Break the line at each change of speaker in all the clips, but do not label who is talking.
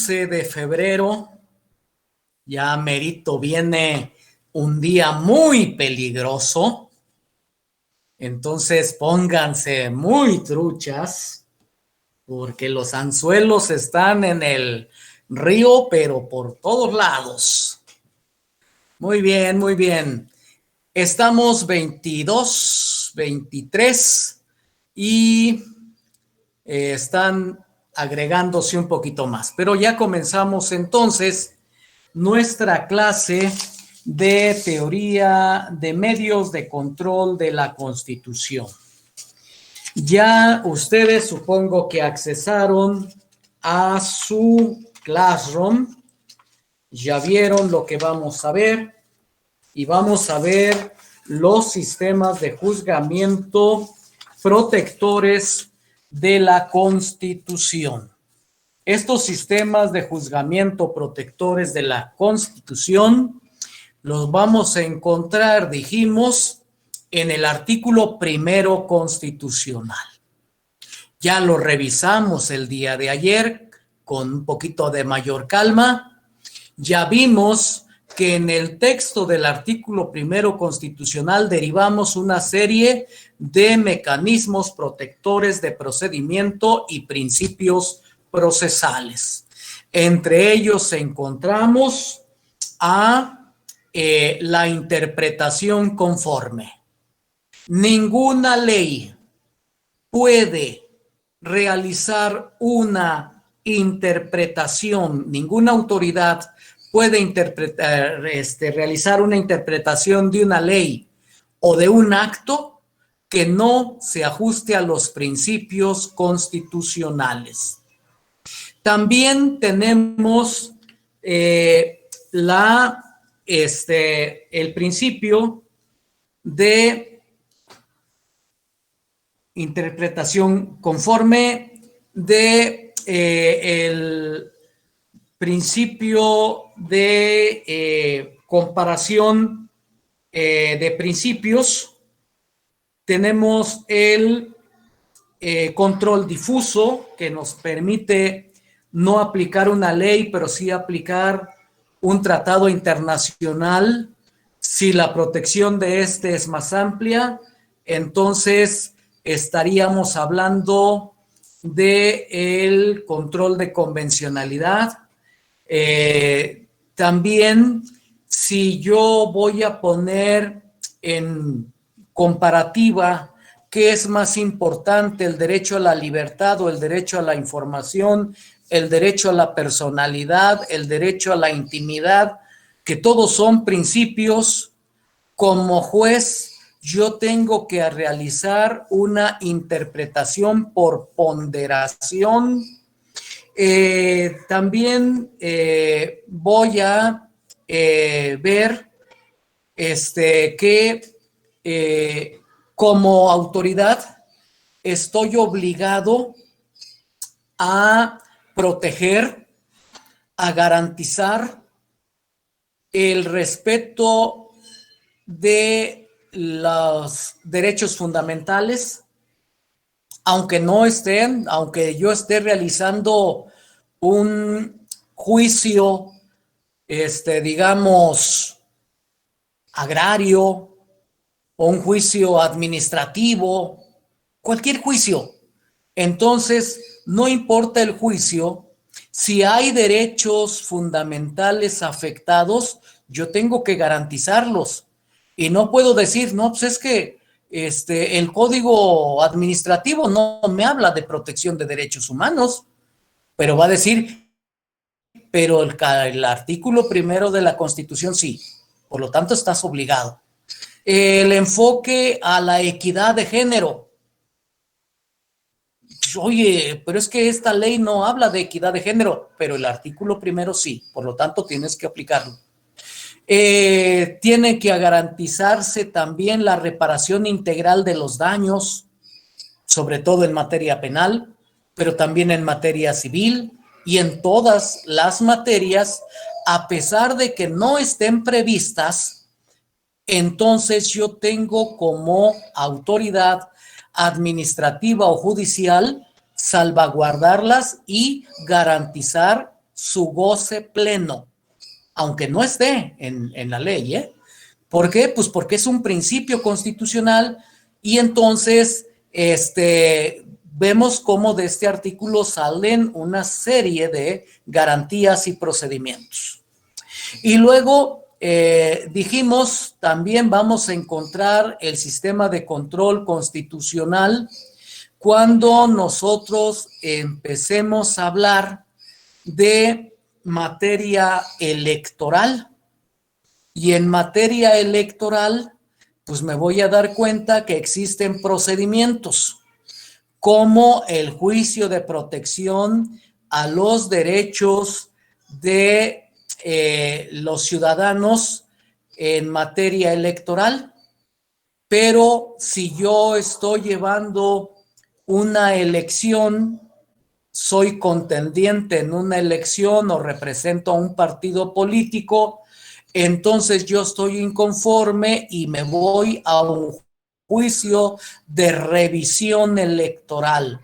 11 de febrero, ya merito viene un día muy peligroso, entonces pónganse muy truchas, porque los anzuelos están en el río, pero por todos lados. Muy bien, muy bien. Estamos 22, 23 y están agregándose un poquito más. Pero ya comenzamos entonces nuestra clase de teoría de medios de control de la Constitución. Ya ustedes supongo que accesaron a su Classroom, ya vieron lo que vamos a ver y vamos a ver los sistemas de juzgamiento protectores de la Constitución. Estos sistemas de juzgamiento protectores de la Constitución los vamos a encontrar, dijimos, en el artículo primero constitucional. Ya lo revisamos el día de ayer con un poquito de mayor calma. Ya vimos que en el texto del artículo primero constitucional derivamos una serie de mecanismos protectores de procedimiento y principios procesales. Entre ellos encontramos a la interpretación conforme. Ninguna ley puede realizar una interpretación, ninguna autoridad puede realizar una interpretación de una ley o de un acto que no se ajuste a los principios constitucionales. También tenemos el principio de interpretación conforme de el principio de comparación de principios. Tenemos el control difuso, que nos permite no aplicar una ley, pero sí aplicar un tratado internacional. Si la protección de este es más amplia, entonces estaríamos hablando del control de convencionalidad. También, si yo voy a poner en comparativa qué es más importante, el derecho a la libertad o el derecho a la información, el derecho a la personalidad, el derecho a la intimidad, que todos son principios, como juez yo tengo que realizar una interpretación por ponderación. También voy a ver que como autoridad estoy obligado a proteger, a garantizar el respeto de los derechos fundamentales, aunque yo esté realizando un juicio, digamos, agrario o un juicio administrativo, cualquier juicio. Entonces, no importa el juicio, si hay derechos fundamentales afectados, yo tengo que garantizarlos. Y no puedo decir, no, pues es que el código administrativo no me habla de protección de derechos humanos, pero va a decir, pero el artículo primero de la Constitución sí, por lo tanto estás obligado. El enfoque a la equidad de género. Oye, pero es que esta ley no habla de equidad de género, pero el artículo primero sí, por lo tanto tienes que aplicarlo. Tiene que garantizarse también la reparación integral de los daños, sobre todo en materia penal, pero también en materia civil y en todas las materias, a pesar de que no estén previstas. Entonces yo tengo como autoridad administrativa o judicial salvaguardarlas y garantizar su goce pleno, aunque no esté en la ley, ¿eh? ¿Por qué? Pues porque es un principio constitucional y entonces vemos cómo de este artículo salen una serie de garantías y procedimientos. Y luego dijimos, también vamos a encontrar el sistema de control constitucional cuando nosotros empecemos a hablar de materia electoral. Y en materia electoral, pues me voy a dar cuenta que existen procedimientos como el juicio de protección a los derechos de los ciudadanos en materia electoral. Pero si yo estoy llevando una elección, soy contendiente en una elección o represento a un partido político, entonces yo estoy inconforme y me voy a un juicio de revisión electoral.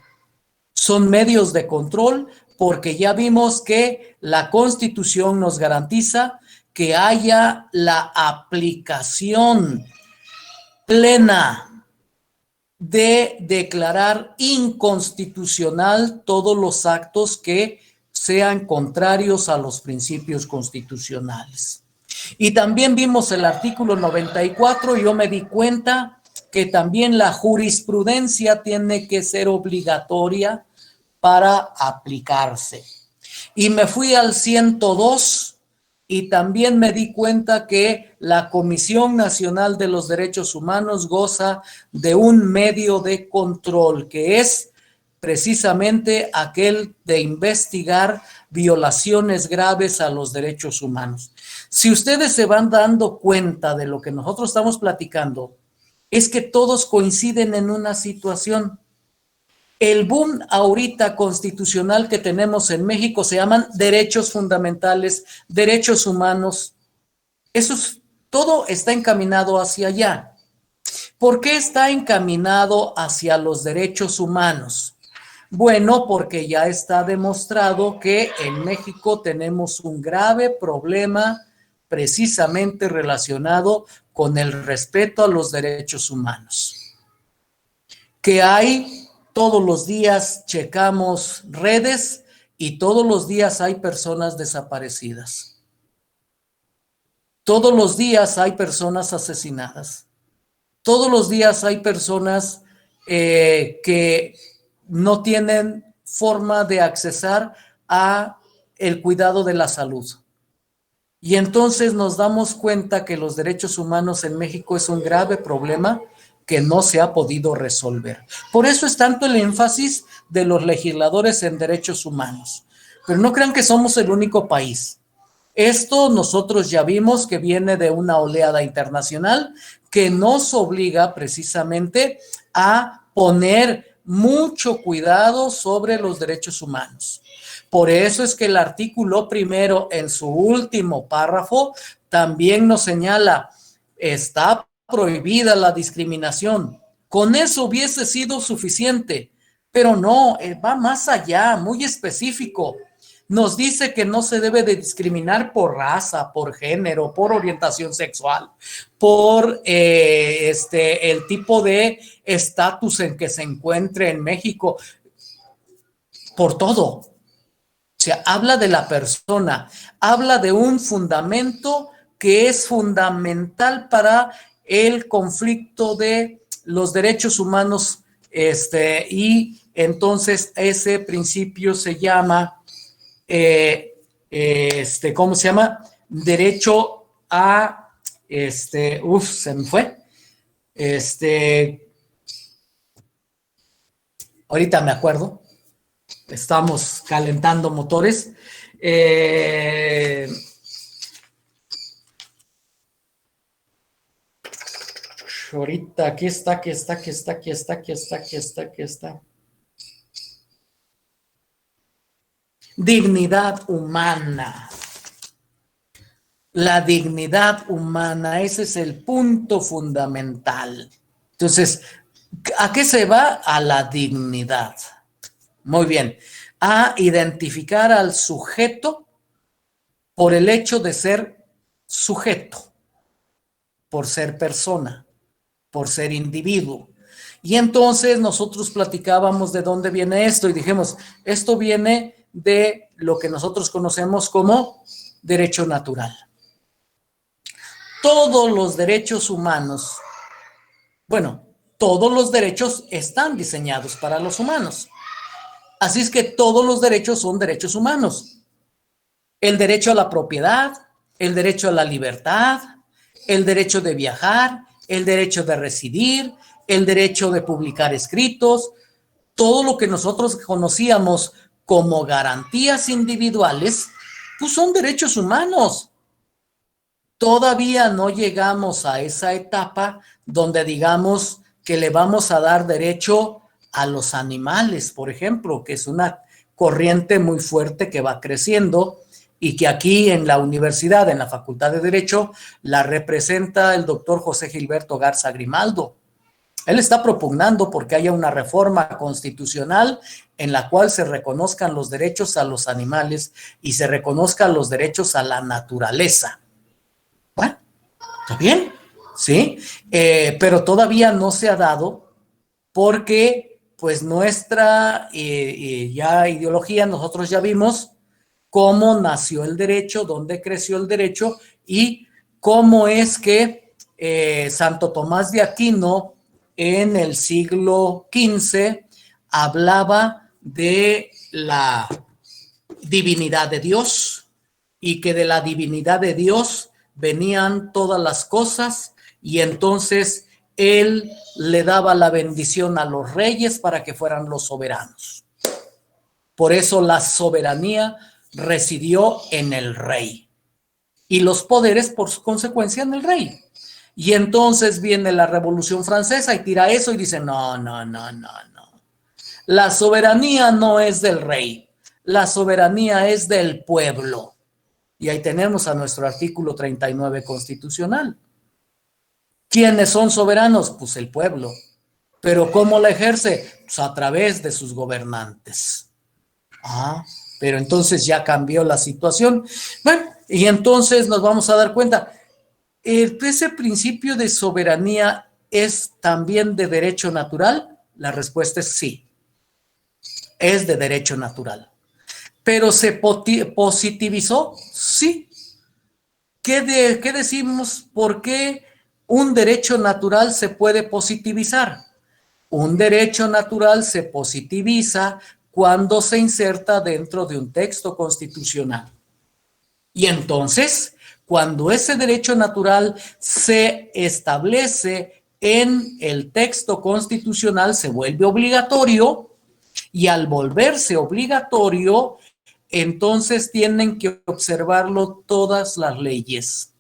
Son medios de control porque ya vimos que la Constitución nos garantiza que haya la aplicación plena de declarar inconstitucional todos los actos que sean contrarios a los principios constitucionales. Y también vimos el artículo 94 y yo me di cuenta que también la jurisprudencia tiene que ser obligatoria para aplicarse. Y me fui al 102 y también me di cuenta que la Comisión Nacional de los Derechos Humanos goza de un medio de control, que es precisamente aquel de investigar violaciones graves a los derechos humanos. Si ustedes se van dando cuenta de lo que nosotros estamos platicando, es que todos coinciden en una situación. El boom ahorita constitucional que tenemos en México se llaman derechos fundamentales, derechos humanos. Todo está encaminado hacia allá. ¿Por qué está encaminado hacia los derechos humanos? Bueno, porque ya está demostrado que en México tenemos un grave problema precisamente relacionado con el respeto a los derechos humanos. Que hay, todos los días checamos redes y todos los días hay personas desaparecidas. Todos los días hay personas asesinadas. Todos los días hay personas que no tienen forma de accesar a el cuidado de la salud. Y entonces nos damos cuenta que los derechos humanos en México es un grave problema que no se ha podido resolver. Por eso es tanto el énfasis de los legisladores en derechos humanos. Pero no crean que somos el único país. Esto nosotros ya vimos que viene de una oleada internacional que nos obliga precisamente a poner mucho cuidado sobre los derechos humanos. Por eso es que el artículo primero, en su último párrafo, también nos señala, está prohibida la discriminación. Con eso hubiese sido suficiente, pero no, va más allá, muy específico. Nos dice que no se debe de discriminar por raza, por género, por orientación sexual, por el tipo de estatus en que se encuentre en México, por todo. O sea, habla de la persona, habla de un fundamento que es fundamental para el conflicto de los derechos humanos, y entonces ese principio se llama ¿cómo se llama? Derecho a, se me fue, ahorita me acuerdo, estamos calentando motores, ahorita, aquí está. Dignidad humana. La dignidad humana, ese es el punto fundamental. Entonces, ¿a qué se va? A la dignidad. Muy bien. A identificar al sujeto por el hecho de ser sujeto, por ser persona, por ser individuo. Y entonces nosotros platicábamos de dónde viene esto y dijimos, esto viene de lo que nosotros conocemos como derecho natural. Todos los derechos humanos, bueno, todos los derechos están diseñados para los humanos. Así es que todos los derechos son derechos humanos. El derecho a la propiedad, el derecho a la libertad, el derecho de viajar, el derecho de residir, el derecho de publicar escritos, todo lo que nosotros conocíamos como garantías individuales, pues son derechos humanos. Todavía no llegamos a esa etapa donde digamos que le vamos a dar derecho a los animales, por ejemplo, que es una corriente muy fuerte que va creciendo y que aquí en la universidad, en la Facultad de Derecho, la representa el doctor José Gilberto Garza Grimaldo. Él está propugnando porque haya una reforma constitucional en la cual se reconozcan los derechos a los animales y se reconozcan los derechos a la naturaleza. Bueno, ¿está bien? Sí, pero todavía no se ha dado porque pues nuestra ya ideología, nosotros ya vimos cómo nació el derecho, dónde creció el derecho y cómo es que Santo Tomás de Aquino en el siglo XV hablaba de la divinidad de Dios y que de la divinidad de Dios venían todas las cosas y entonces él le daba la bendición a los reyes para que fueran los soberanos. Por eso la soberanía residió en el rey y los poderes por consecuencia en el rey. Y entonces viene la Revolución Francesa y tira eso y dice, no. La soberanía no es del rey, la soberanía es del pueblo. Y ahí tenemos a nuestro artículo 39 constitucional. ¿Quiénes son soberanos? Pues el pueblo. ¿Pero cómo la ejerce? Pues a través de sus gobernantes. Pero entonces ya cambió la situación. Bueno, y entonces nos vamos a dar cuenta, ¿ese principio de soberanía es también de derecho natural? La respuesta es sí, es de derecho natural. ¿Pero se positivizó? Sí. ¿Qué decimos? ¿Por qué un derecho natural se puede positivizar? Un derecho natural se positiviza cuando se inserta dentro de un texto constitucional. Y entonces, cuando ese derecho natural se establece en el texto constitucional, se vuelve obligatorio y al volverse obligatorio, entonces tienen que observarlo todas las leyes.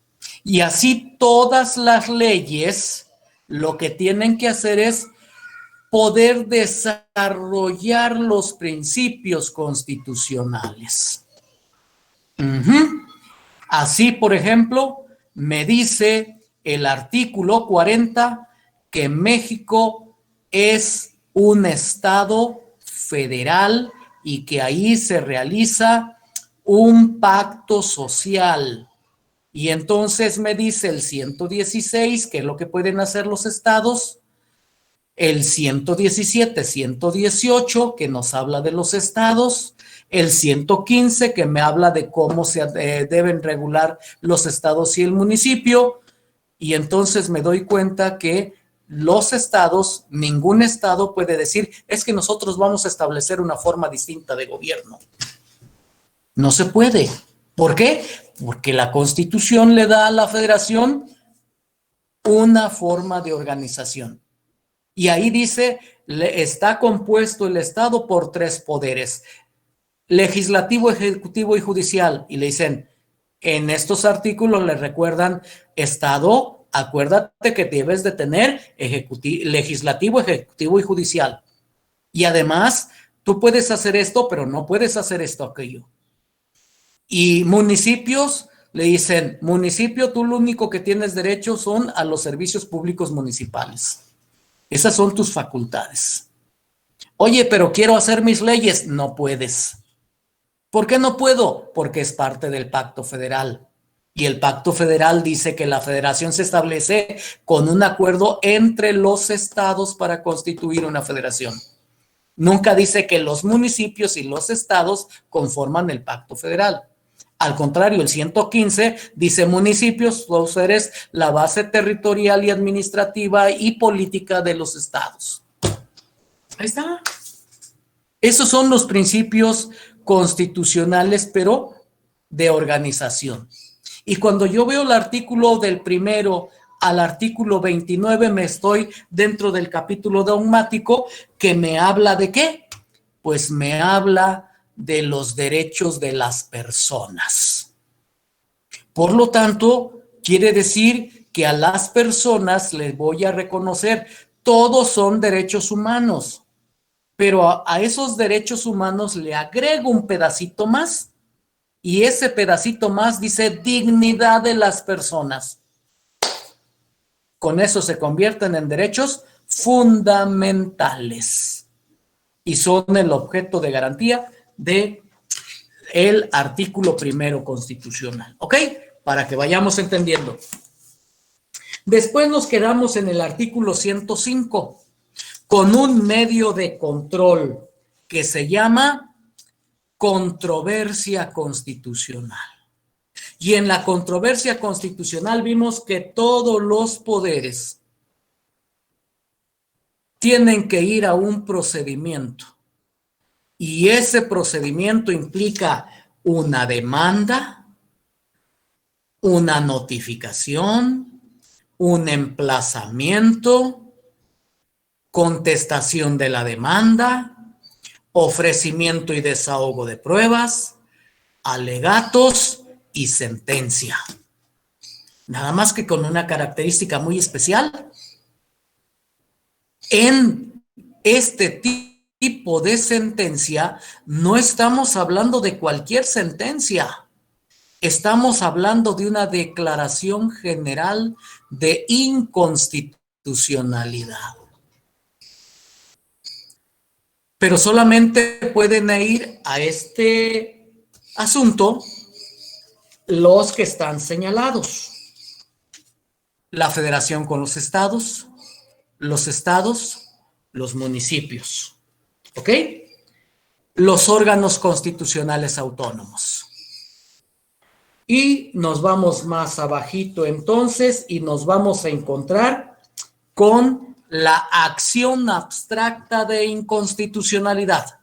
Y así todas las leyes lo que tienen que hacer es poder desarrollar los principios constitucionales. Así, por ejemplo, me dice el artículo 40 que México es un estado federal y que ahí se realiza un pacto social. Y entonces me dice el 116, que es lo que pueden hacer los estados, el 117, 118, que nos habla de los estados, el 115, que me habla de cómo se deben regular los estados y el municipio, y entonces me doy cuenta que los estados, ningún estado puede decir, es que nosotros vamos a establecer una forma distinta de gobierno. No se puede. ¿Por qué? Porque la Constitución le da a la Federación una forma de organización. Y ahí dice, está compuesto el Estado por 3 poderes, legislativo, ejecutivo y judicial. Y le dicen, en estos artículos le recuerdan, Estado, acuérdate que debes de tener legislativo, ejecutivo y judicial. Y además, tú puedes hacer esto, pero no puedes hacer esto, aquello. Y municipios, le dicen, municipio, tú lo único que tienes derecho son a los servicios públicos municipales. Esas son tus facultades. Oye, pero quiero hacer mis leyes. No puedes. ¿Por qué no puedo? Porque es parte del pacto federal. Y el pacto federal dice que la federación se establece con un acuerdo entre los estados para constituir una federación. Nunca dice que los municipios y los estados conforman el pacto federal. Al contrario, el 115 dice municipios, vos eres la base territorial y administrativa y política de los estados. Ahí está. Esos son los principios constitucionales, pero de organización. Y cuando yo veo el artículo del 1 al artículo 29, me estoy dentro del capítulo dogmático que me habla de ¿qué? Pues me habla de los derechos de las personas. Por lo tanto, quiere decir que a las personas les voy a reconocer, todos son derechos humanos, pero a esos derechos humanos le agrego un pedacito más, y ese pedacito más dice dignidad de las personas. Con eso se convierten en derechos fundamentales y son el objeto de garantía de el artículo 1 constitucional. ¿Ok? Para que vayamos entendiendo. Después nos quedamos en el artículo 105 con un medio de control que se llama controversia constitucional. Y en la controversia constitucional vimos que todos los poderes tienen que ir a un procedimiento. Y ese procedimiento implica una demanda, una notificación, un emplazamiento, contestación de la demanda, ofrecimiento y desahogo de pruebas, alegatos y sentencia. Nada más que con una característica muy especial. En este tipo de sentencia no estamos hablando de cualquier sentencia. Estamos hablando de una declaración general de inconstitucionalidad. Pero solamente pueden ir a este asunto los que están señalados. La federación con los estados, los municipios. ¿Ok? Los órganos constitucionales autónomos. Y nos vamos más abajito entonces y nos vamos a encontrar con la acción abstracta de inconstitucionalidad.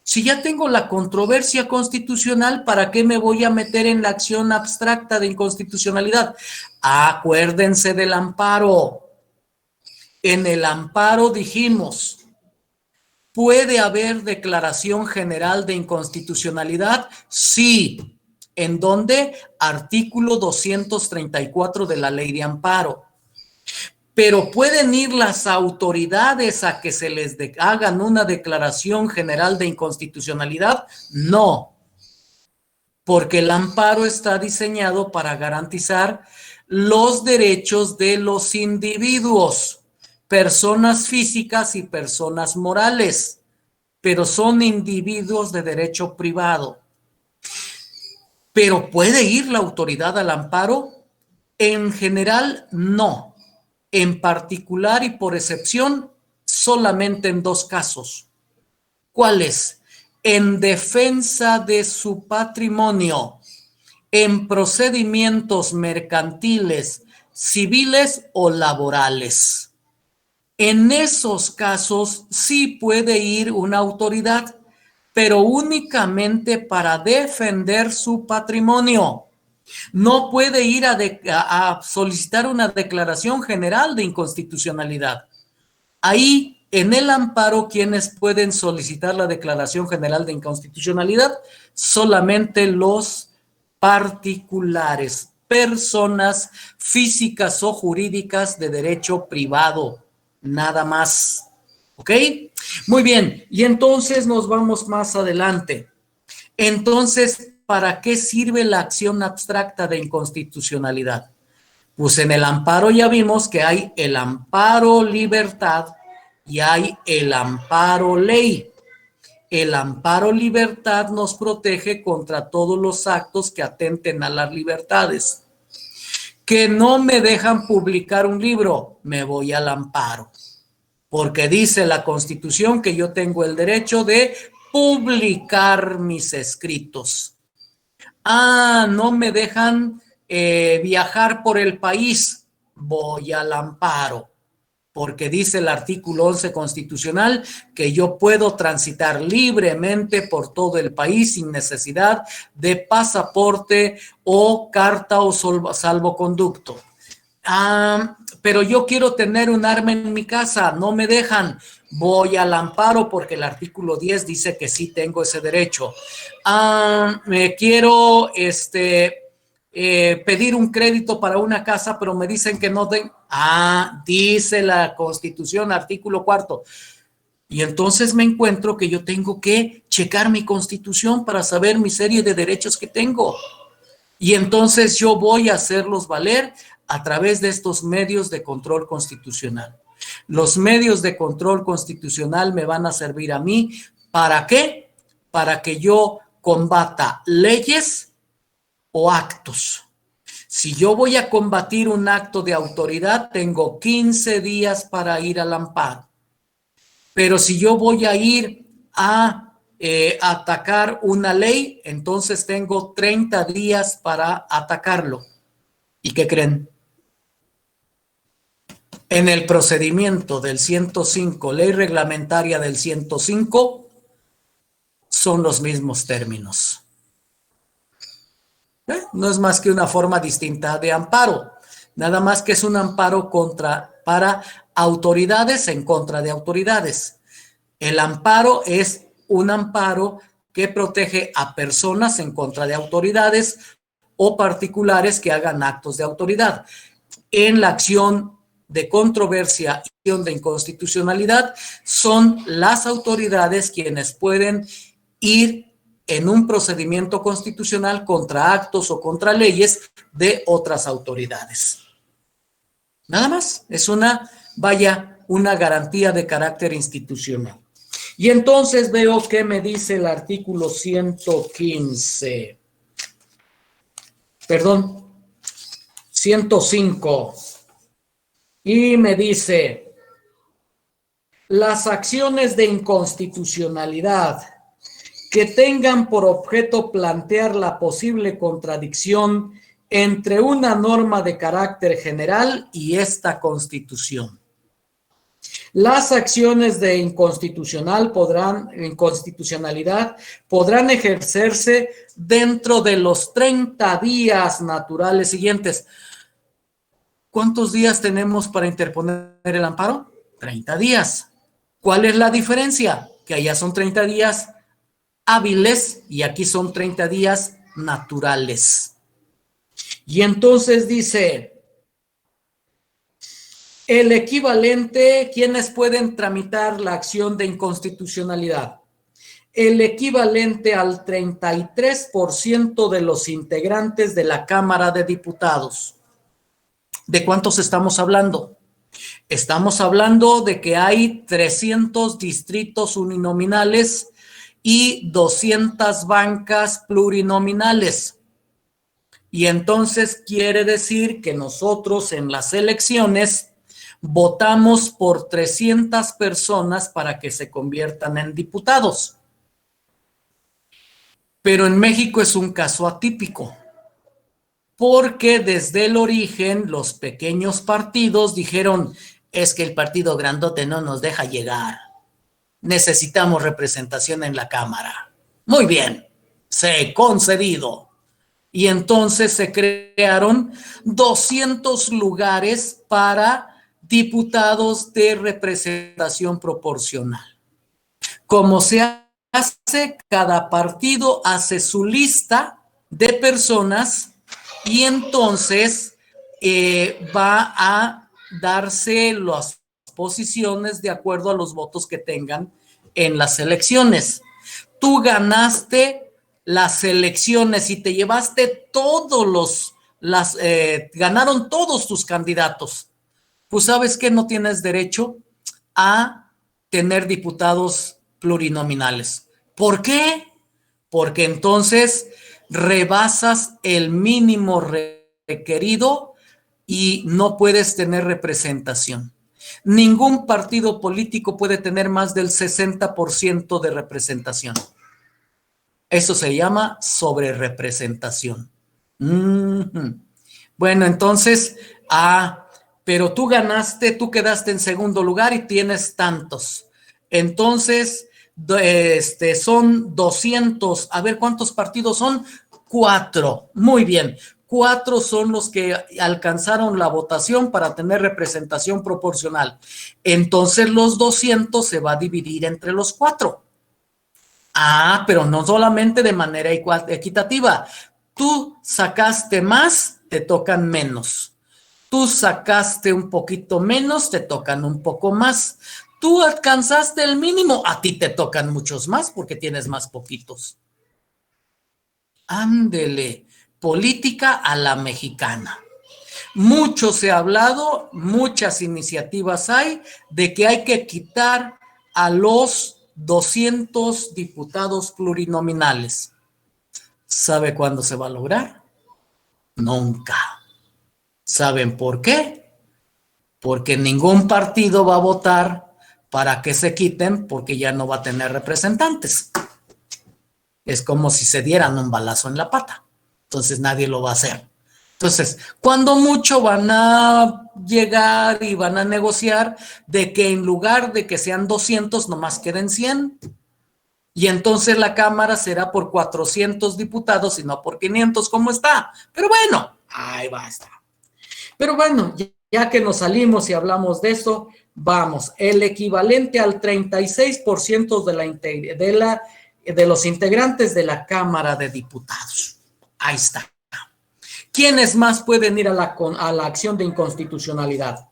Si ya tengo la controversia constitucional, ¿para qué me voy a meter en la acción abstracta de inconstitucionalidad? Acuérdense del amparo. En el amparo dijimos, ¿puede haber declaración general de inconstitucionalidad? Sí. ¿En dónde? Artículo 234 de la Ley de Amparo. Pero ¿pueden ir las autoridades a que se les hagan una declaración general de inconstitucionalidad? No, porque el amparo está diseñado para garantizar los derechos de los individuos, personas físicas y personas morales, pero son individuos de derecho privado. ¿Pero puede ir la autoridad al amparo? En general, no. En particular y por excepción, solamente en dos casos. ¿Cuáles? En defensa de su patrimonio, en procedimientos mercantiles, civiles o laborales. En esos casos sí puede ir una autoridad, pero únicamente para defender su patrimonio. No puede ir a solicitar una declaración general de inconstitucionalidad. Ahí, en el amparo, ¿quiénes pueden solicitar la declaración general de inconstitucionalidad? Solamente los particulares, personas físicas o jurídicas de derecho privado, nada más. ¿Ok? Muy bien, y entonces nos vamos más adelante. Entonces, ¿para qué sirve la acción abstracta de inconstitucionalidad? Pues en el amparo ya vimos que hay el amparo libertad y hay el amparo ley. El amparo libertad nos protege contra todos los actos que atenten a las libertades. Que no me dejan publicar un libro, me voy al amparo. Porque dice la Constitución que yo tengo el derecho de publicar mis escritos. No me dejan viajar por el país, voy al amparo, porque dice el artículo 11 constitucional que yo puedo transitar libremente por todo el país sin necesidad de pasaporte o carta o salvoconducto. Pero yo quiero tener un arma en mi casa, no me dejan, voy al amparo porque el artículo 10 dice que sí tengo ese derecho. Me quiero pedir un crédito para una casa, pero me dicen que no tengo. Dice la Constitución, artículo 4. Y entonces me encuentro que yo tengo que checar mi Constitución para saber mi serie de derechos que tengo. Y entonces yo voy a hacerlos valer a través de estos medios de control constitucional. Los medios de control constitucional me van a servir a mí, ¿para qué? Para que yo combata leyes o actos. Si yo voy a combatir un acto de autoridad, tengo 15 días para ir al amparo. Pero si yo voy a ir a atacar una ley, entonces tengo 30 días para atacarlo. ¿Y qué creen? En el procedimiento del 105, ley reglamentaria del 105, son los mismos términos. No es más que una forma distinta de amparo, nada más que es un amparo para autoridades en contra de autoridades. El amparo es un amparo que protege a personas en contra de autoridades o particulares que hagan actos de autoridad. En la acción de controversia y de inconstitucionalidad, son las autoridades quienes pueden ir en un procedimiento constitucional contra actos o contra leyes de otras autoridades. Nada más, es una garantía de carácter institucional. Y entonces veo que me dice el artículo 115. Perdón, 105. Y me dice, las acciones de inconstitucionalidad que tengan por objeto plantear la posible contradicción entre una norma de carácter general y esta Constitución. Las acciones de inconstitucionalidad podrán ejercerse dentro de los 30 días naturales siguientes. ¿Cuántos días tenemos para interponer el amparo? 30 días. ¿Cuál es la diferencia? Que allá son 30 días hábiles y aquí son 30 días naturales. Y entonces dice, el equivalente, ¿quiénes pueden tramitar la acción de inconstitucionalidad? El equivalente al 33% de los integrantes de la Cámara de Diputados. ¿De cuántos estamos hablando? Estamos hablando de que hay 300 distritos uninominales y 200 bancas plurinominales. Y entonces quiere decir que nosotros en las elecciones votamos por 300 personas para que se conviertan en diputados. Pero en México es un caso atípico, porque desde el origen los pequeños partidos dijeron, es que el partido grandote no nos deja llegar, necesitamos representación en la Cámara. Muy bien, se concedido. Y entonces se crearon 200 lugares para diputados de representación proporcional. Como se hace, cada partido hace su lista de personas y entonces va a darse las posiciones de acuerdo a los votos que tengan en las elecciones. Tú ganaste las elecciones y te llevaste ganaron todos tus candidatos. Pues sabes que no tienes derecho a tener diputados plurinominales. ¿Por qué? Porque entonces rebasas el mínimo requerido y no puedes tener representación. Ningún partido político puede tener más del 60% de representación. Eso se llama sobrerepresentación. Bueno, entonces, pero tú ganaste, tú quedaste en segundo lugar y tienes tantos. Entonces, son 200. A ver, ¿cuántos partidos son? 4. Muy bien. 4 son los que alcanzaron la votación para tener representación proporcional. Entonces, los 200 se va a dividir entre los 4. Pero no solamente de manera equitativa. Tú sacaste más, te tocan menos. Tú sacaste un poquito menos, te tocan un poco más. Tú alcanzaste el mínimo, a ti te tocan muchos más porque tienes más poquitos. Ándele, política a la mexicana. Mucho se ha hablado, muchas iniciativas hay de que hay que quitar a los 200 diputados plurinominales. ¿Sabe cuándo se va a lograr? Nunca. ¿Saben por qué? Porque ningún partido va a votar para que se quiten porque ya no va a tener representantes. Es como si se dieran un balazo en la pata. Entonces nadie lo va a hacer. Entonces, cuando mucho van a llegar y van a negociar de que en lugar de que sean 200, nomás queden 100. Y entonces la Cámara será por 400 diputados y no por 500 como está. Pero bueno, ahí va a estar. Pero bueno, ya que nos salimos y hablamos de eso, vamos, el equivalente al 36% de los integrantes de la Cámara de Diputados. Ahí está. ¿Quiénes más pueden ir a la acción de inconstitucionalidad?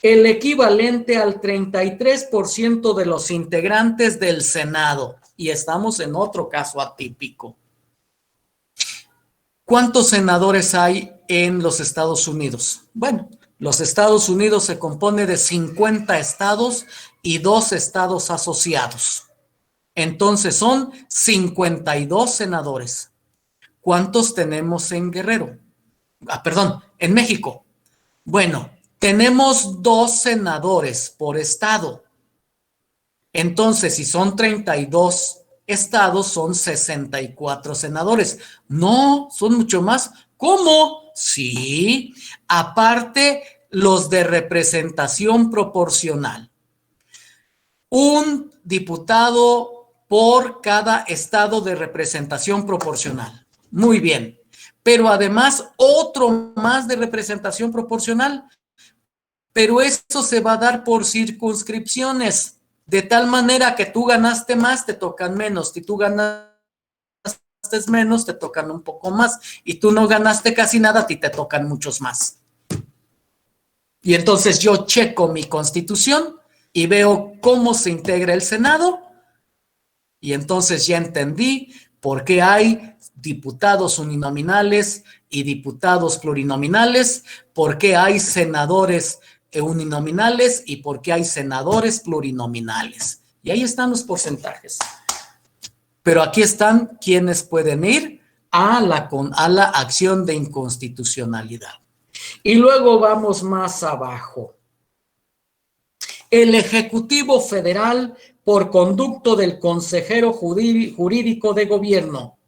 El equivalente al 33% de los integrantes del Senado. Y estamos en otro caso atípico. ¿Cuántos senadores hay en los Estados Unidos? Bueno, los Estados Unidos se compone de 50 estados y 2 estados asociados. Entonces son 52 senadores. ¿Cuántos tenemos en Guerrero? En México. Bueno, tenemos 2 senadores por estado. Entonces, si son 32 estados, son 64 senadores. No, son mucho más. ¿Cómo? Sí, aparte los de representación proporcional. Un diputado por cada estado de representación proporcional. Muy bien. Pero además, otro más de representación proporcional. Pero eso se va a dar por circunscripciones. De tal manera que tú ganaste más, te tocan menos. Si tú ganaste menos, te tocan un poco más. Y tú no ganaste casi nada, a ti te tocan muchos más. Y entonces yo checo mi constitución y veo cómo se integra el Senado. Y entonces ya entendí por qué hay diputados uninominales y diputados plurinominales, por qué hay senadores uninominales y por qué hay senadores plurinominales. Y ahí están los porcentajes. Pero aquí están quienes pueden ir a la acción de inconstitucionalidad. Y luego vamos más abajo. El Ejecutivo Federal por conducto del consejero jurídico de gobierno.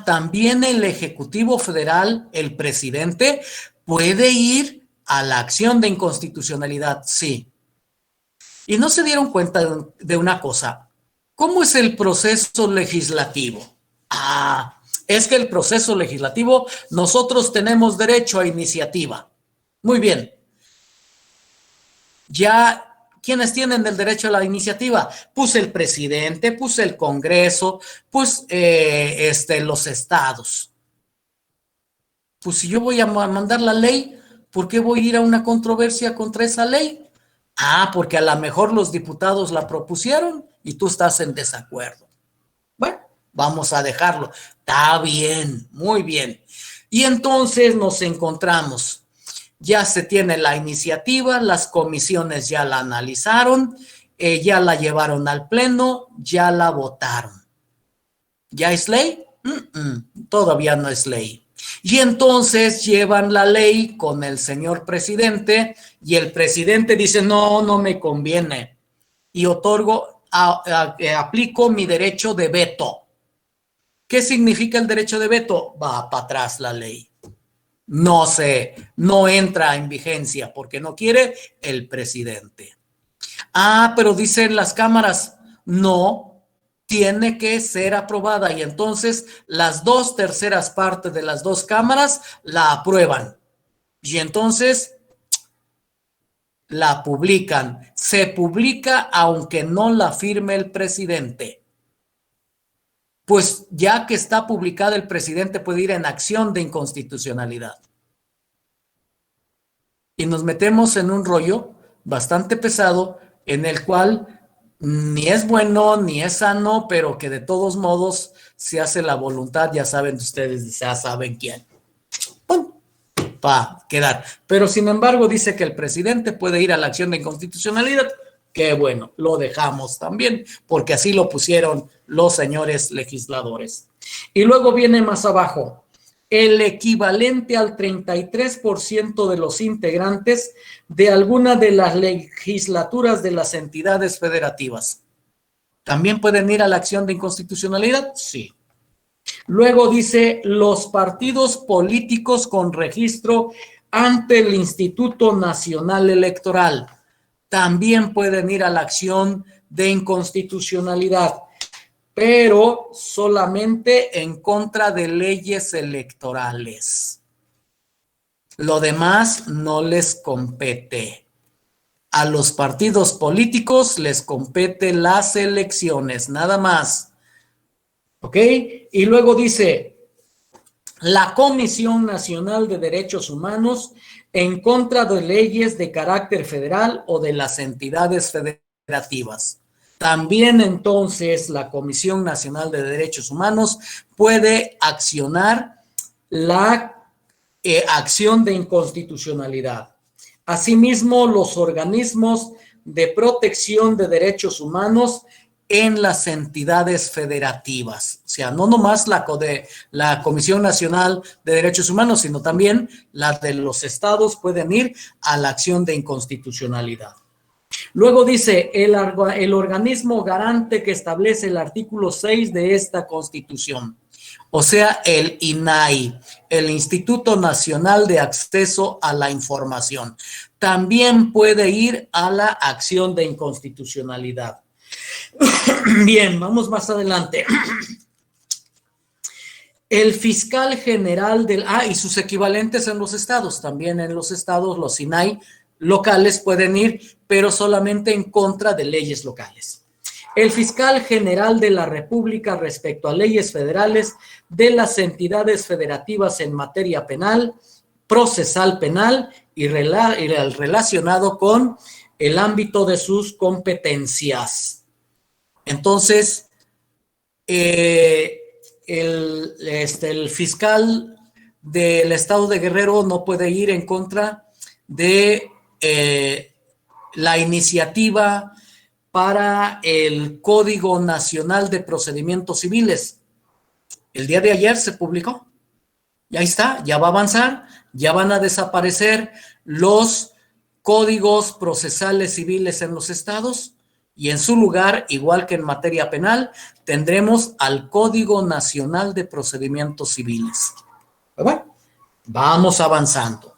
También el Ejecutivo Federal, el presidente, puede ir a la acción de inconstitucionalidad, sí. Y no se dieron cuenta de una cosa. ¿Cómo es el proceso legislativo? Es que el proceso legislativo, nosotros tenemos derecho a iniciativa. Muy bien. Ya, ¿quiénes tienen el derecho a la iniciativa? Pues el presidente, pues el Congreso, pues los estados. Pues si yo voy a mandar la ley, ¿por qué voy a ir a una controversia contra esa ley? Porque a lo mejor los diputados la propusieron y tú estás en desacuerdo. Bueno, vamos a dejarlo. Está bien, muy bien. Y entonces nos encontramos. Ya se tiene la iniciativa, las comisiones ya la analizaron ya la llevaron al pleno, ya la votaron. ¿Ya es ley? Todavía no es ley. Y entonces llevan la ley con el señor presidente y el presidente dice, no, no me conviene. Y aplico mi derecho de veto. ¿Qué significa el derecho de veto? Va para atrás la ley. No entra en vigencia porque no quiere el presidente. Pero dicen las cámaras, no, tiene que ser aprobada y entonces las 2/3 partes de las 2 cámaras la aprueban y entonces la publican. Se publica aunque no la firme el presidente. Pues ya que está publicada, el presidente puede ir en acción de inconstitucionalidad. Y nos metemos en un rollo bastante pesado en el cual ni es bueno ni es sano, pero que de todos modos se hace la voluntad, ya saben ustedes, ya saben quién. ¡Pum! Va a quedar. Pero sin embargo dice que el presidente puede ir a la acción de inconstitucionalidad. Qué bueno, lo dejamos también, porque así lo pusieron los señores legisladores. Y luego viene más abajo, el equivalente al 33% de los integrantes de alguna de las legislaturas de las entidades federativas. ¿También pueden ir a la acción de inconstitucionalidad? Sí. Luego dice, los partidos políticos con registro ante el Instituto Nacional Electoral también pueden ir a la acción de inconstitucionalidad, pero solamente en contra de leyes electorales. Lo demás no les compete. A los partidos políticos les compete las elecciones, nada más. ¿Ok? Y luego dice, la Comisión Nacional de Derechos Humanos en contra de leyes de carácter federal o de las entidades federativas. También entonces la Comisión Nacional de Derechos Humanos puede accionar la acción de inconstitucionalidad. Asimismo, los organismos de protección de derechos humanos en las entidades federativas. O sea, no nomás la Comisión Nacional de Derechos Humanos, sino también las de los estados pueden ir a la acción de inconstitucionalidad. Luego dice, el organismo garante que establece el artículo 6 de esta Constitución, o sea, el INAI, el Instituto Nacional de Acceso a la Información, también puede ir a la acción de inconstitucionalidad. Bien, vamos más adelante. El fiscal general y sus equivalentes en los estados, también en los estados los INAI locales pueden ir, pero solamente en contra de leyes locales. El fiscal general de la República respecto a leyes federales de las entidades federativas en materia penal, procesal penal y relacionado con el ámbito de sus competencias. Entonces, el fiscal del estado de Guerrero no puede ir en contra de la iniciativa para el Código Nacional de Procedimientos Civiles. El día de ayer se publicó. Ya está, ya va a avanzar, ya van a desaparecer los códigos procesales civiles en los estados y en su lugar, igual que en materia penal, tendremos al Código Nacional de Procedimientos Civiles. Bueno, vamos avanzando.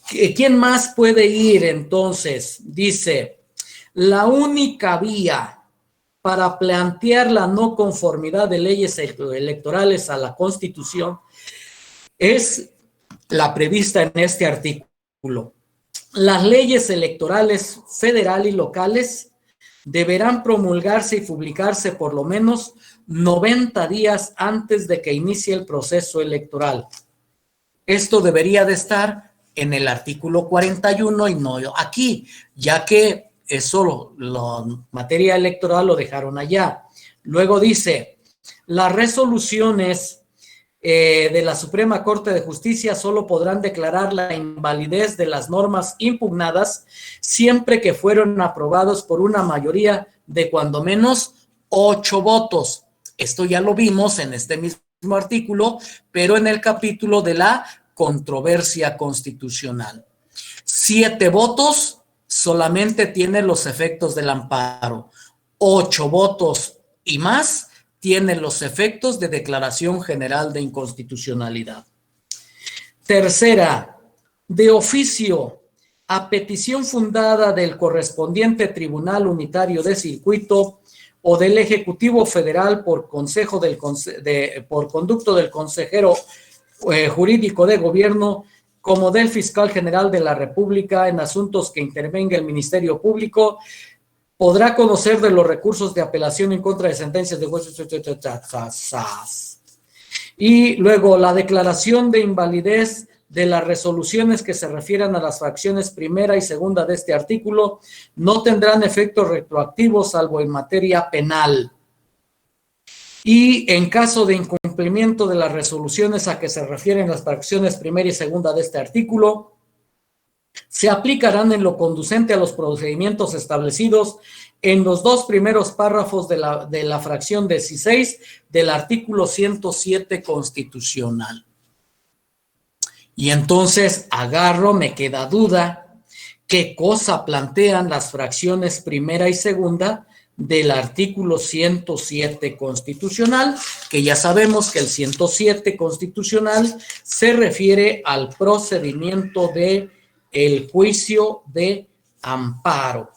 ¿Quién más puede ir entonces? Dice, la única vía para plantear la no conformidad de leyes electorales a la Constitución es la prevista en este artículo. Las leyes electorales federal y locales deberán promulgarse y publicarse por lo menos 90 días antes de que inicie el proceso electoral. Esto debería de estar en el artículo 41 y no aquí, ya que eso, la materia electoral lo dejaron allá. Luego dice, las resoluciones de la Suprema Corte de Justicia solo podrán declarar la invalidez de las normas impugnadas siempre que fueron aprobados por una mayoría de cuando menos 8 votos. Esto ya lo vimos en este mismo artículo, pero en el capítulo de la controversia constitucional. 7 votos solamente tiene los efectos del amparo. 8 votos y más tienen los efectos de declaración general de inconstitucionalidad. Tercera, de oficio, a petición fundada del correspondiente Tribunal Unitario de Circuito o del Ejecutivo Federal por por conducto del consejero jurídico de gobierno, como del fiscal general de la República en asuntos que intervenga el Ministerio Público, podrá conocer de los recursos de apelación en contra de sentencias de jueces. Y luego la declaración de invalidez de las resoluciones que se refieran a las fracciones primera y segunda de este artículo no tendrán efectos retroactivos salvo en materia penal. Y en caso de incumplimiento de las resoluciones a que se refieren las fracciones primera y segunda de este artículo, se aplicarán en lo conducente a los procedimientos establecidos en los 2 primeros párrafos de la fracción 16 del artículo 107 constitucional. Y entonces me queda duda, ¿qué cosa plantean las fracciones primera y segunda del artículo 107 constitucional? Que ya sabemos que el 107 constitucional se refiere al procedimiento de el juicio de amparo.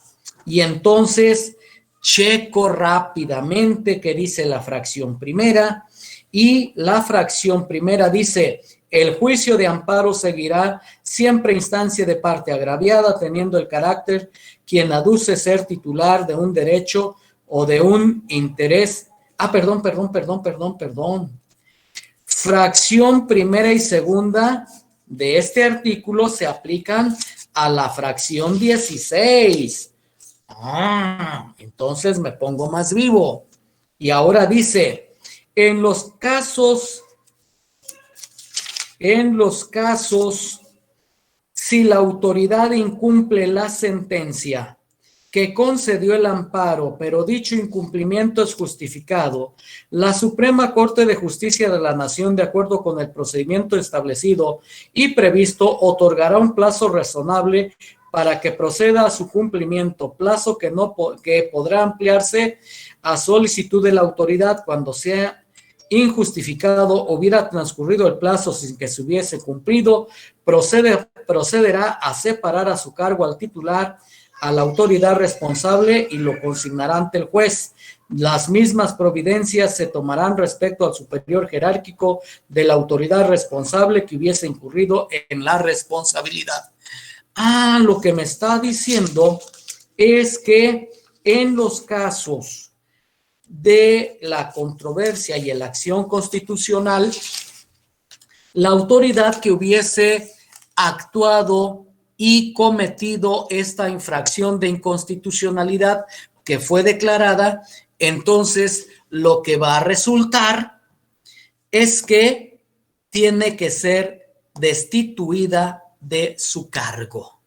Y entonces checo rápidamente qué dice la fracción primera, y la fracción primera dice: el juicio de amparo seguirá siempre instancia de parte agraviada, teniendo el carácter quien aduce ser titular de un derecho o de un interés. Fracción primera y segunda de este artículo se aplican a la fracción 16. Entonces me pongo más vivo. Y ahora dice, en los casos, si la autoridad incumple la sentencia que concedió el amparo, pero dicho incumplimiento es justificado, la Suprema Corte de Justicia de la Nación, de acuerdo con el procedimiento establecido y previsto, otorgará un plazo razonable para que proceda a su cumplimiento, plazo que podrá ampliarse a solicitud de la autoridad cuando sea injustificado, hubiera transcurrido el plazo sin que se hubiese cumplido, procederá a separar a su cargo al titular, a la autoridad responsable, y lo consignará ante el juez. Las mismas providencias se tomarán respecto al superior jerárquico de la autoridad responsable que hubiese incurrido en la responsabilidad. Lo que me está diciendo es que en los casos de la controversia y la acción constitucional, la autoridad que hubiese actuado y cometido esta infracción de inconstitucionalidad que fue declarada, entonces lo que va a resultar es que tiene que ser destituida de su cargo.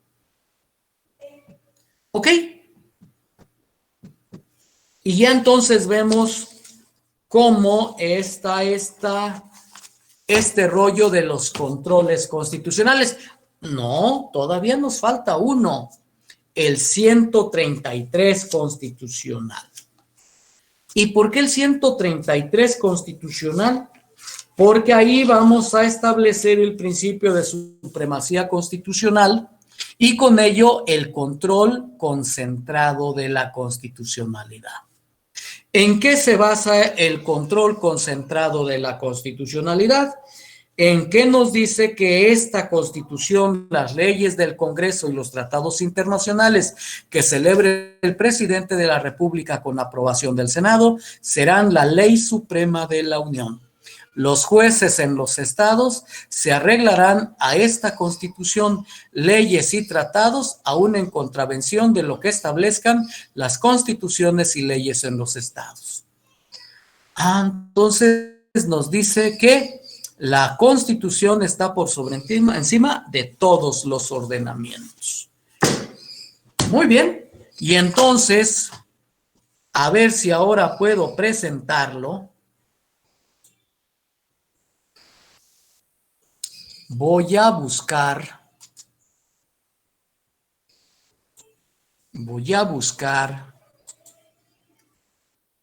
¿Ok? Y ya entonces vemos cómo está este rollo de los controles constitucionales. No, todavía nos falta uno, el 133 constitucional. ¿Y por qué el 133 constitucional? Porque ahí vamos a establecer el principio de supremacía constitucional y con ello el control concentrado de la constitucionalidad. ¿En qué se basa el control concentrado de la constitucionalidad? En que nos dice que esta Constitución, las leyes del Congreso y los tratados internacionales que celebre el presidente de la República con aprobación del Senado serán la ley suprema de la Unión. Los jueces en los estados se arreglarán a esta Constitución, leyes y tratados, aún en contravención de lo que establezcan las constituciones y leyes en los estados. Entonces nos dice que La Constitución está por sobre encima de todos los ordenamientos. Muy bien. Y entonces, a ver si ahora puedo presentarlo. Voy a buscar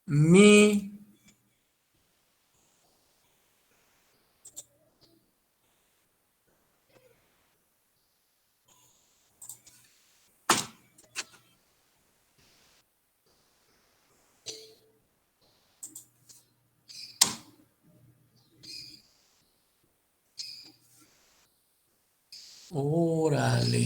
mi órale.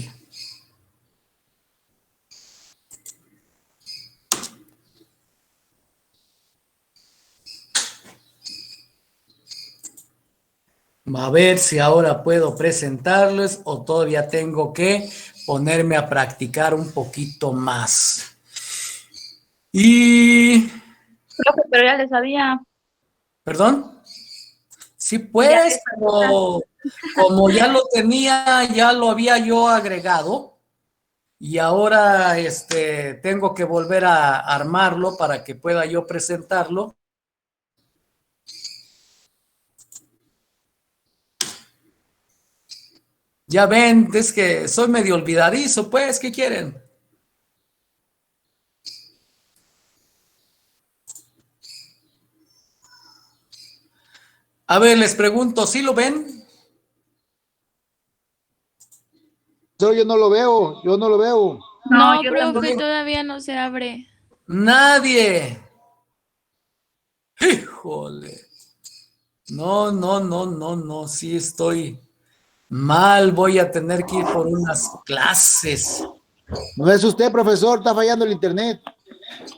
A ver si ahora puedo presentarles o todavía tengo que ponerme a practicar un poquito más. Y...
Profe, pero ya le sabía.
¿Perdón? Sí,
Ya
pues,
le sabía.
pero como ya lo tenía, ya lo había yo agregado y ahora tengo que volver a armarlo para que pueda yo presentarlo. Ya ven, es que soy medio olvidadizo, pues, ¿qué quieren? A ver, les pregunto, ¿sí lo ven?
Yo no lo veo, yo no lo veo.
No,
No,
yo
profe,
tampoco.
todavía no se abre.
Nadie. Híjole. No, no, no, no, no, sí estoy mal, voy a tener que ir por unas clases.
No es usted, profesor, está fallando el internet.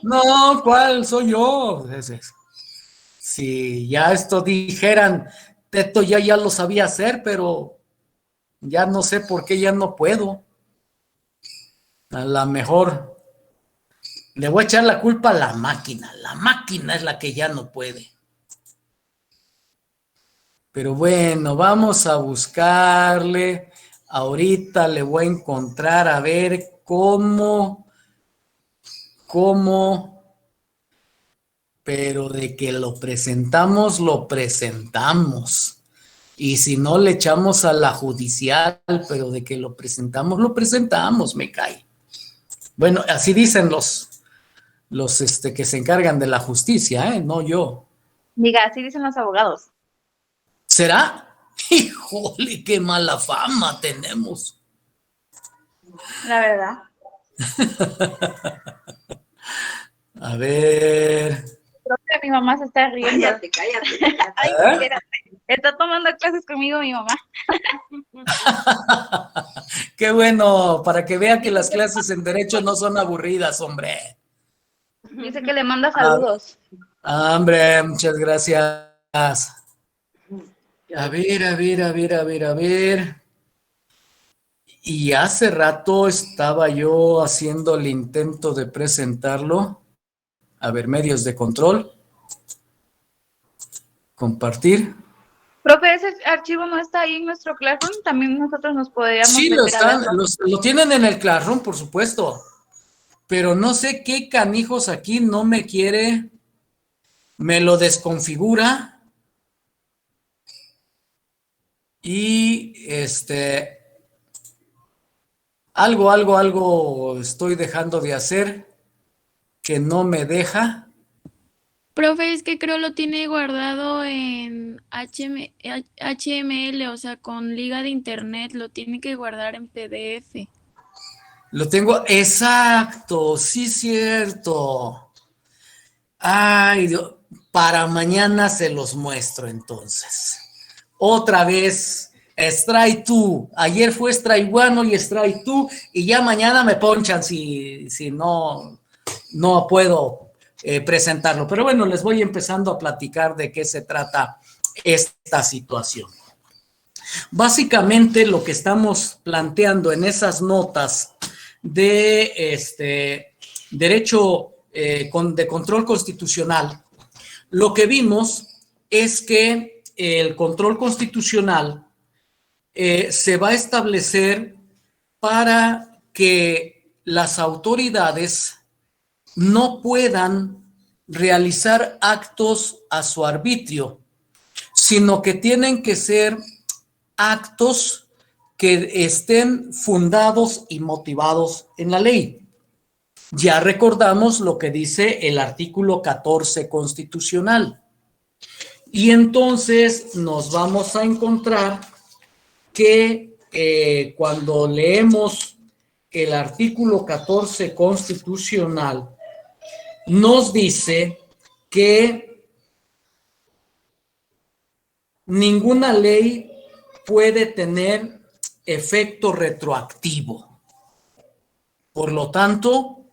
No, ¿cuál soy yo? Si ya esto dijeran, esto ya lo sabía hacer, pero ya no sé por qué ya no puedo. A lo mejor le voy a echar la culpa a la máquina. La máquina es la que ya no puede. Pero bueno, vamos a buscarle. Ahorita le voy a encontrar a ver cómo, pero de que lo presentamos, lo presentamos. Y si no, le echamos a la judicial, pero de que lo presentamos, me cae. Bueno, así dicen los que se encargan de la justicia, ¿eh? No yo.
Diga, así dicen los abogados.
¿Será? Híjole, qué mala fama tenemos.
La verdad.
A ver.
Profe, mi mamá se está riendo.
Cállate, cállate.
Ay,
¿Eh?
espérate. Está tomando clases conmigo mi mamá.
Qué bueno, para que vea que las clases en Derecho no son aburridas, hombre.
Dice que le manda saludos.
Hombre, muchas gracias. A ver. Y hace rato estaba yo haciendo el intento de presentarlo. A ver, medios de control. Compartir.
Profe, ese archivo no está ahí en nuestro Classroom. También nosotros nos podríamos
Sí,
meter a verlo.
lo tienen en el Classroom, por supuesto. Pero no sé qué canijos aquí no me quiere, me lo desconfigura. Y algo estoy dejando de hacer que no me deja.
Profe, es que creo lo tiene guardado en HTML, o sea, con liga de internet, lo tiene que guardar en PDF.
Lo tengo, exacto, sí, cierto. Ay, para mañana se los muestro entonces. Otra vez, Strike 2. Ayer fue Strike 1 y Strike 2 y ya mañana me ponchan si no puedo presentarlo. Pero bueno, les voy empezando a platicar de qué se trata esta situación. Básicamente lo que estamos planteando en esas notas de derecho de control constitucional, lo que vimos es que el control constitucional se va a establecer para que las autoridades no puedan realizar actos a su arbitrio, sino que tienen que ser actos que estén fundados y motivados en la ley. Ya recordamos lo que dice el artículo 14 constitucional. Y entonces nos vamos a encontrar que cuando leemos el artículo 14 constitucional, nos dice que ninguna ley puede tener efecto retroactivo. Por lo tanto,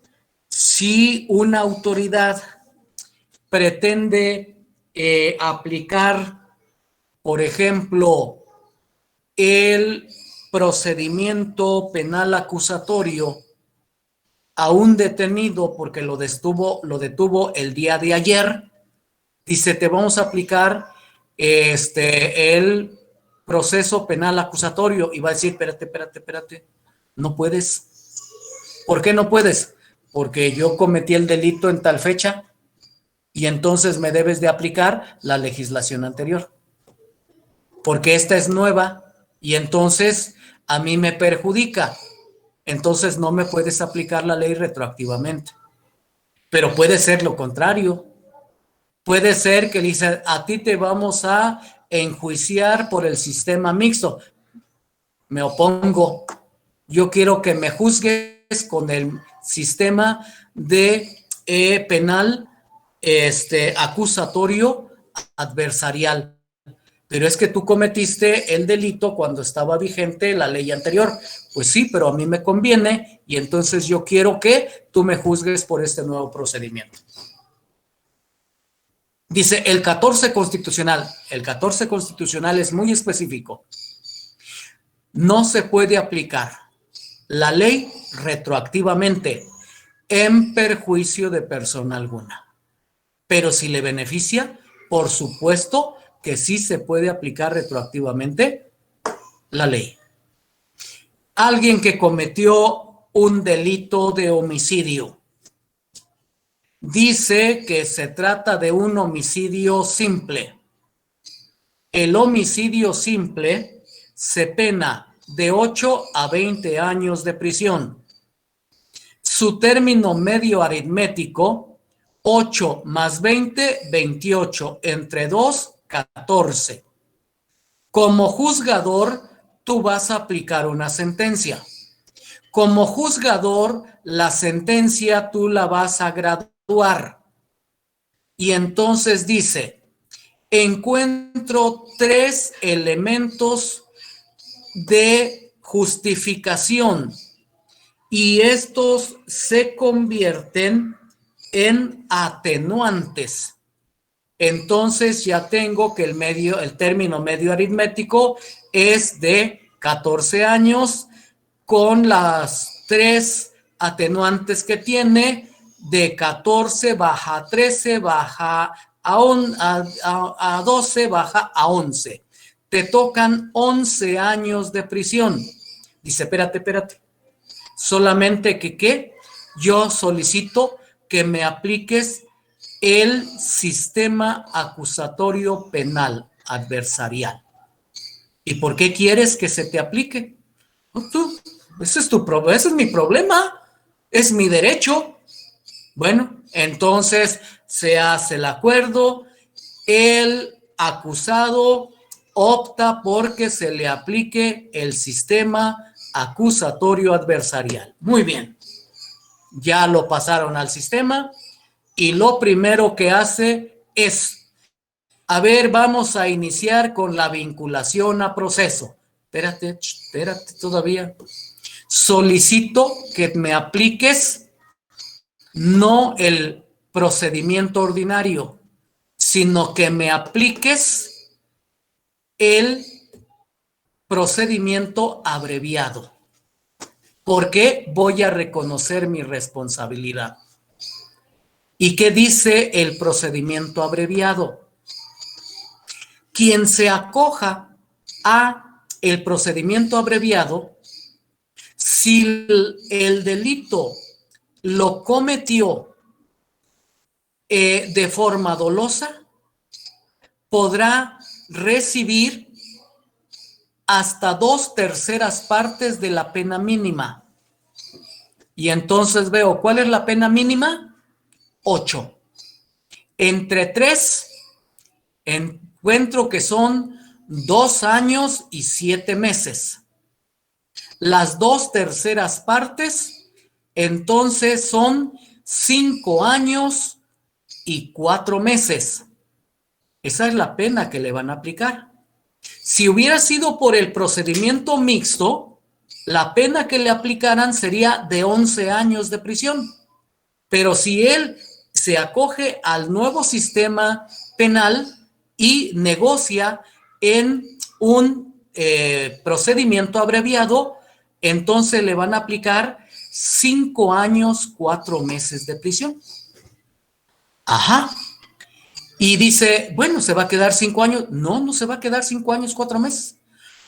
si una autoridad pretende aplicar, por ejemplo, el procedimiento penal acusatorio a un detenido porque lo detuvo el día de ayer, dice, te vamos a aplicar el proceso penal acusatorio, y va a decir, espérate, no puedes. ¿Por qué no puedes? Porque yo cometí el delito en tal fecha y entonces me debes de aplicar la legislación anterior, porque esta es nueva y entonces a mí me perjudica. Entonces no me puedes aplicar la ley retroactivamente. Pero puede ser lo contrario. Puede ser que dice, a ti te vamos a enjuiciar por el sistema mixto. Me opongo. Yo quiero que me juzgues con el sistema de penal acusatorio adversarial. Pero es que tú cometiste el delito cuando estaba vigente la ley anterior. Pues sí, pero a mí me conviene y entonces yo quiero que tú me juzgues por este nuevo procedimiento. Dice el 14 constitucional. El 14 constitucional es muy específico. No se puede aplicar la ley retroactivamente en perjuicio de persona alguna. Pero si le beneficia, por supuesto que sí se puede aplicar retroactivamente la ley. Alguien que cometió un delito de homicidio, dice que se trata de un homicidio simple. El homicidio simple se pena de 8 a 20 años de prisión. Su término medio aritmético, 8 más 20, 28, entre 2, 14. Como juzgador, tú vas a aplicar una sentencia. Como juzgador, la sentencia tú la vas a graduar. Y entonces dice, encuentro 3 elementos de justificación y estos se convierten en atenuantes. Entonces ya tengo que el término medio aritmético es de 14 años con las 3 atenuantes que tiene. De 14 baja a 13, baja a 12, baja a 11. Te tocan 11 años de prisión. Dice, espérate. Solamente que, ¿qué? Yo solicito que me apliques el sistema acusatorio penal adversarial. ¿Y por qué quieres que se te aplique? No, tú, ese es mi problema, es mi derecho. Bueno, entonces se hace el acuerdo, el acusado opta porque se le aplique el sistema acusatorio adversarial. Muy bien, ya lo pasaron al sistema. Y lo primero que hace es, a ver, vamos a iniciar con la vinculación a proceso. Espérate todavía. Solicito que me apliques no el procedimiento ordinario, sino que me apliques el procedimiento abreviado. Porque voy a reconocer mi responsabilidad. ¿Y qué dice el procedimiento abreviado? Quien se acoja a el procedimiento abreviado, si el delito lo cometió de forma dolosa, podrá recibir hasta 2/3 partes de la pena mínima. Y entonces veo, ¿cuál es la pena mínima? 8. Entre 3, encuentro que son 2 años y 7 meses. Las 2/3 partes, entonces son 5 años y 4 meses. Esa es la pena que le van a aplicar. Si hubiera sido por el procedimiento mixto, la pena que le aplicaran sería de 11 años de prisión. Pero si él se acoge al nuevo sistema penal y negocia en un procedimiento abreviado, entonces le van a aplicar 5 años, 4 meses de prisión. Ajá. Y dice, bueno, ¿se va a quedar 5 años? No, no se va a quedar 5 años, 4 meses.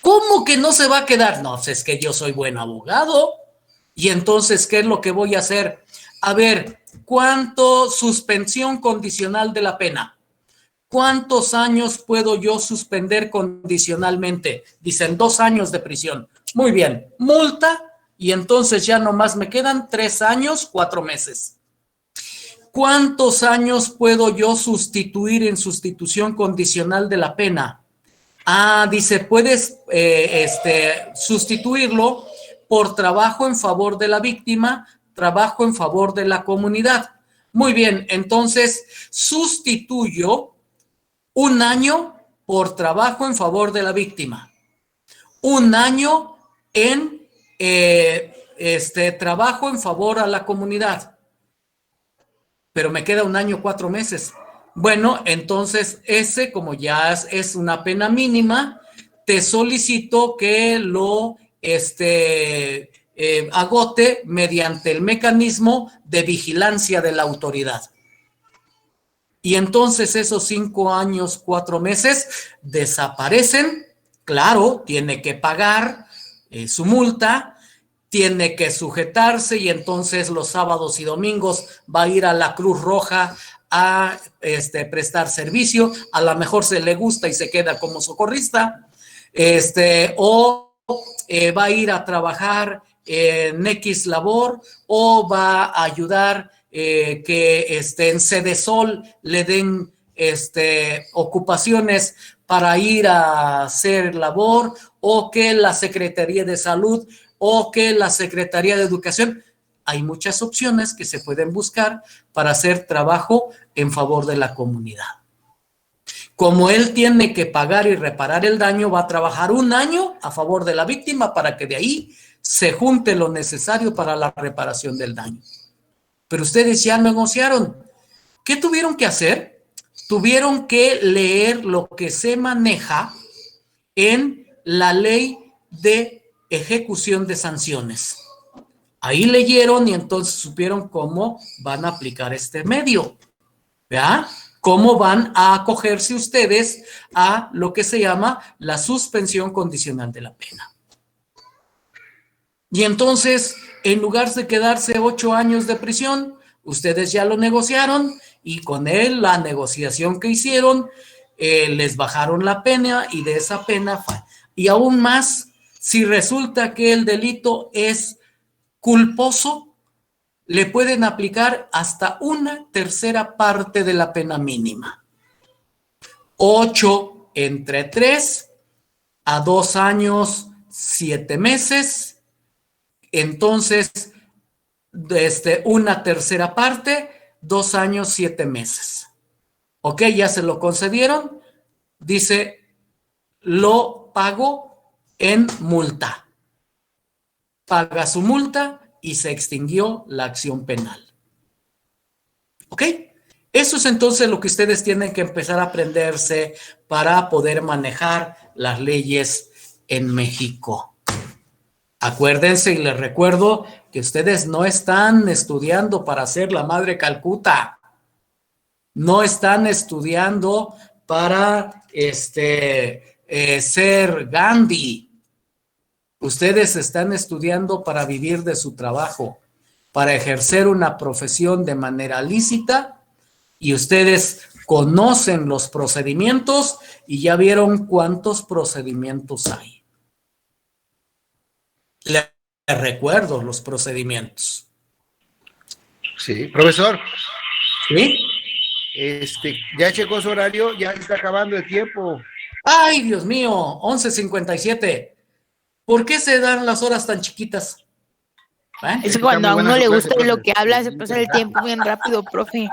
¿Cómo que no se va a quedar? No, pues es que yo soy buen abogado. Y entonces, ¿qué es lo que voy a hacer? A ver, ¿cuánto suspensión condicional de la pena? ¿Cuántos años puedo yo suspender condicionalmente? Dicen 2 años de prisión. Muy bien, multa, y entonces ya nomás me quedan 3 años, 4 meses. ¿Cuántos años puedo yo sustituir en sustitución condicional de la pena? Dice, puedes sustituirlo por trabajo en favor de la víctima, trabajo en favor de la comunidad. Muy bien, entonces sustituyo 1 año por trabajo en favor de la víctima. 1 año en trabajo en favor a la comunidad. Pero me queda 1 año, 4 meses. Bueno, entonces ese, como ya es una pena mínima, te solicito que lo agote mediante el mecanismo de vigilancia de la autoridad. Y entonces esos 5 años, 4 meses desaparecen. Claro, tiene que pagar su multa, tiene que sujetarse, y entonces los sábados y domingos va a ir a la Cruz Roja a prestar servicio. A lo mejor se le gusta y se queda como socorrista, o va a ir a trabajar en X labor, o va a ayudar que en Sedesol le den ocupaciones para ir a hacer labor, o que la Secretaría de Salud, o que la Secretaría de Educación. Hay muchas opciones que se pueden buscar para hacer trabajo en favor de la comunidad. Como él tiene que pagar y reparar el daño, va a trabajar 1 año a favor de la víctima para que de ahí se junte lo necesario para la reparación del daño. Pero ustedes ya negociaron. ¿Qué tuvieron que hacer? Tuvieron que leer lo que se maneja en la ley de ejecución de sanciones. Ahí leyeron y entonces supieron cómo van a aplicar este medio, ¿verdad? Cómo van a acogerse ustedes a lo que se llama la suspensión condicional de la pena. Y entonces, en lugar de quedarse 8 años de prisión, ustedes ya lo negociaron, y con él, la negociación que hicieron, les bajaron la pena, y de esa pena, y aún más, si resulta que el delito es culposo, le pueden aplicar hasta 1/3 parte de la pena mínima. 8 entre 3 a 2 años, 7 meses. Entonces, 1/3 parte, 2 años, 7 meses. Ok, ya se lo concedieron. Dice, lo pago en multa. Paga su multa y se extinguió la acción penal. ¿Ok? Eso es entonces lo que ustedes tienen que empezar a aprenderse para poder manejar las leyes en México. Acuérdense, y les recuerdo que ustedes no están estudiando para ser la Madre Calcuta. No están estudiando para ser Gandhi. Ustedes están estudiando para vivir de su trabajo, para ejercer una profesión de manera lícita, y ustedes conocen los procedimientos y ya vieron cuántos procedimientos hay. Les recuerdo los procedimientos.
Sí, profesor,
¿Sí?
ya checó su horario, ya está acabando el tiempo.
Ay, Dios mío, 11:57. ¿Por qué se dan las horas tan chiquitas?
Es que
Está
cuando
muy
a
buena
uno
su
le
clase,
gusta lo
profe.
que habla, se pasa el tiempo bien rápido, profe.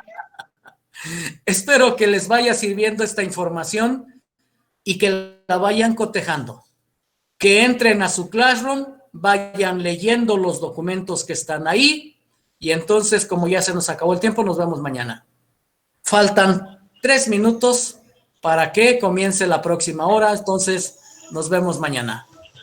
Espero que les vaya sirviendo esta información y que la vayan cotejando. Que entren a su Classroom, vayan leyendo los documentos que están ahí, y entonces, como ya se nos acabó el tiempo, nos vemos mañana. Faltan 3 minutos para que comience la próxima hora, entonces nos vemos mañana.